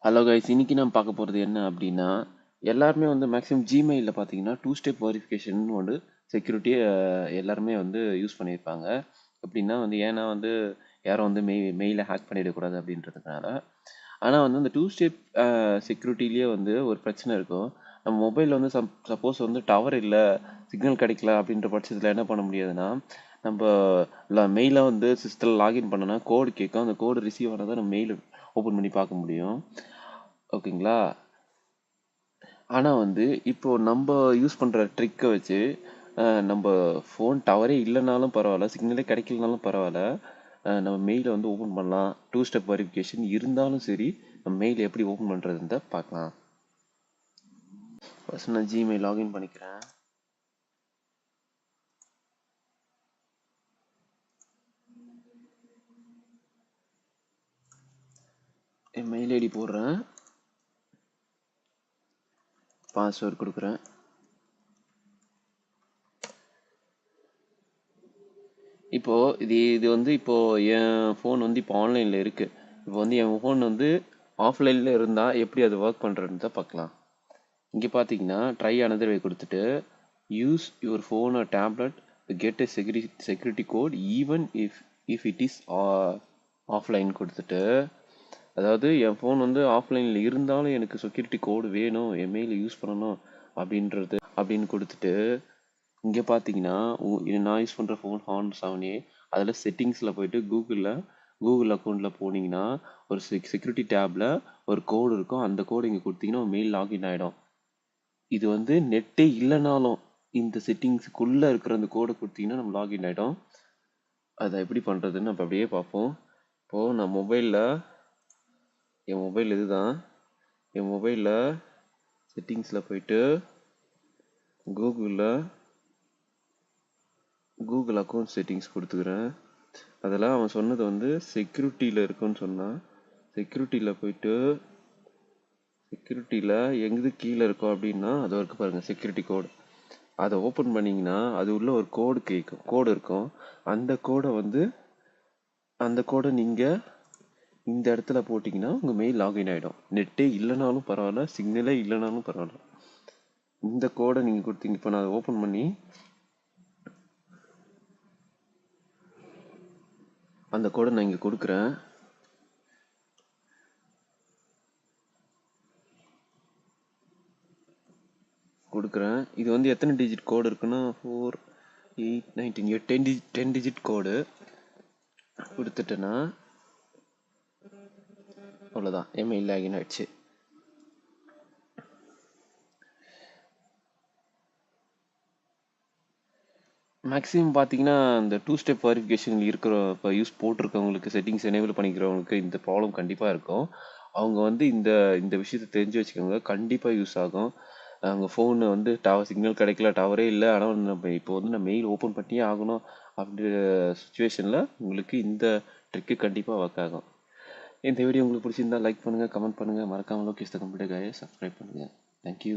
Hello guys, இன்னைக்கு நான் பார்க்க போகிறது என்ன அப்படின்னா, எல்லாருமே வந்து மேக்ஸிமம் ஜிமெயிலில் பார்த்தீங்கன்னா டூ ஸ்டெப் வெரிஃபிகேஷன் ஒன்று செக்யூரிட்டியை எல்லாருமே வந்து யூஸ் பண்ணியிருப்பாங்க. எப்படின்னா வந்து ஏன்னா வந்து யாரும் வந்து மெயிலை ஹேக் பண்ணிடக்கூடாது அப்படின்றதுனால. ஆனால் வந்து அந்த டூ ஸ்டெப் செக்யூரிட்டிலேயே வந்து ஒரு பிரச்சனை இருக்கும். நம்ம மொபைலில் வந்து சப்போஸ் வந்து டவர் இல்லை, சிக்னல் கிடைக்கல அப்படின்ற பட்சத்தில் என்ன பண்ண முடியாதுன்னா, நம்ம மெயிலாக வந்து சிஸ்டத்தில் லாகின் பண்ணோன்னா கோடு கேட்கும். அந்த கோடு ரிசீவ் ஆனதை நம்ம மெயில் ஓப்பன் பண்ணி பார்க்க முடியும். ஓகேங்களா? ஆனால் வந்து இப்போ நம்ம யூஸ் பண்ணுற ட்ரிக்கை வச்சு நம்ம ஃபோன் டவரே இல்லைனாலும் பரவாயில்ல, சிக்னலே கிடைக்கலனாலும் பரவாயில்ல, நம்ம மெயிலை வந்து ஓப்பன் பண்ணலாம். டூ ஸ்டெப் வெரிஃபிகேஷன் இருந்தாலும் சரி, நம்ம மெயில் எப்படி ஓப்பன் பண்ணுறதுன்னு பார்க்கலாம். ஃபர்ஸ்ட் நான் ஜிமெயில் லாகின் பண்ணிக்கிறேன். என் மெயில் ஐடி போடுறேன், பாஸ்வேர்டு கொடுக்குறேன். இப்போது இது வந்து இப்போது என் ஃபோன் வந்து இப்போ ஆன்லைனில் இருக்குது. இப்போ வந்து என் ஃபோன் வந்து ஆஃப்லைனில் இருந்தால் எப்படி அது ஒர்க் பண்ணுறதுன்னு தான் பார்க்கலாம். இங்கே பார்த்தீங்கன்னா ட்ரை அனதர் வே கொடுத்துட்டு use your phone or tablet get a security code even if it is offline கொடுத்துட்டு, அதாவது என் ஃபோன் வந்து ஆஃப்லைனில் இருந்தாலும் எனக்கு செக்யூரிட்டி கோடு வேணும், என் மெயிலை யூஸ் பண்ணணும் அப்படின்னு கொடுத்துட்டு, இங்கே பார்த்தீங்கன்னா நான் யூஸ் பண்ணுற ஃபோன் ஹார்ன் 7A, அதில் செட்டிங்ஸில் போயிட்டு கூகுள் அக்கௌண்ட்டில் போனீங்கன்னா ஒரு செக்யூரிட்டி டேப்பில் ஒரு கோடு இருக்கும். அந்த கோடு இங்கே கொடுத்தீங்கன்னா மெயில் லாகின் ஆகிடும். இது வந்து நெட்டே இல்லைனாலும் இந்த செட்டிங்ஸுக்குள்ளே இருக்கிற அந்த கோடை கொடுத்தீங்கன்னா நம்ம லாகின் ஆகிடும். அதை எப்படி பண்ணுறதுன்னு நம்ம அப்படியே பார்ப்போம். இப்போது நான் என் மொபைல் இதுதான். என் மொபைலில் செட்டிங்ஸில் போயிட்டு கூகுள் அக்கௌண்ட் செட்டிங்ஸ் கொடுத்துக்கிறேன். அதில் அவன் சொன்னது வந்து செக்யூரிட்டியில் இருக்குன்னு சொன்னான். செக்யூரிட்டியில் போயிட்டு எங்கே கீழே இருக்கோம் அப்படின்னா அது வரைக்கும் பாருங்கள், செக்யூரிட்டி கோடு. அதை ஓப்பன் பண்ணிங்கன்னா அது உள்ள ஒரு கோடு இருக்கும். அந்த கோடை நீங்கள் இந்த இடத்துல போட்டிங்கன்னா உங்கள் மெயில் லாகின் ஆகிடும். நெட்டே இல்லைனாலும் பரவாயில்ல, சிக்னலே இல்லைனாலும் பரவாயில்ல. இந்த கோடை நீங்கள் கொடுத்தீங்க. இப்போ நான் அதை ஓப்பன் பண்ணி அந்த கோடை நான் இங்கே கொடுக்குறேன். இது வந்து எத்தனை டிஜிட் கோடு இருக்குன்னா 4, 8, 19, 10 டிஜிட் கோடு கொடுத்துட்டேன்னா அவ்வளோதான், எமெயில் லாகின் ஆயிடுச்சு. மேக்ஸிமம் பார்த்தீங்கன்னா இந்த டூ ஸ்டெப் வெரிஃபிகேஷன் இப்போ போட்டிருக்கவங்களுக்கு, செட்டிங்ஸ் எனேபிள் பண்ணிக்கிறவங்களுக்கு இந்த ப்ராப்ளம் கண்டிப்பாக இருக்கும். அவங்க வந்து இந்த விஷயத்தை தெரிஞ்சு வச்சுக்கோங்க, கண்டிப்பாக யூஸ் ஆகும். அவங்க ஃபோனு வந்து சிக்னல் கிடைக்கல, டவரே இல்லை, ஆனால் நம்ம இப்போ வந்து நான் மெயில் ஓப்பன் பண்ணியே ஆகணும் அப்படின்ற சுச்சுவேஷனில் உங்களுக்கு இந்த ட்ரிக்கு கண்டிப்பாக ஒர்க் ஆகும். இந்த வீடியோ உங்களுக்கு பிடிச்சிருந்தா லைக் பண்ணுங்கள், கமெண்ட் பண்ணுங்கள், மறக்காமல் லோகேஷ் த கம்ப்யூட்டர் கையை சப்ஸ்கிரைப் பண்ணுங்கள். தேங்க்யூ.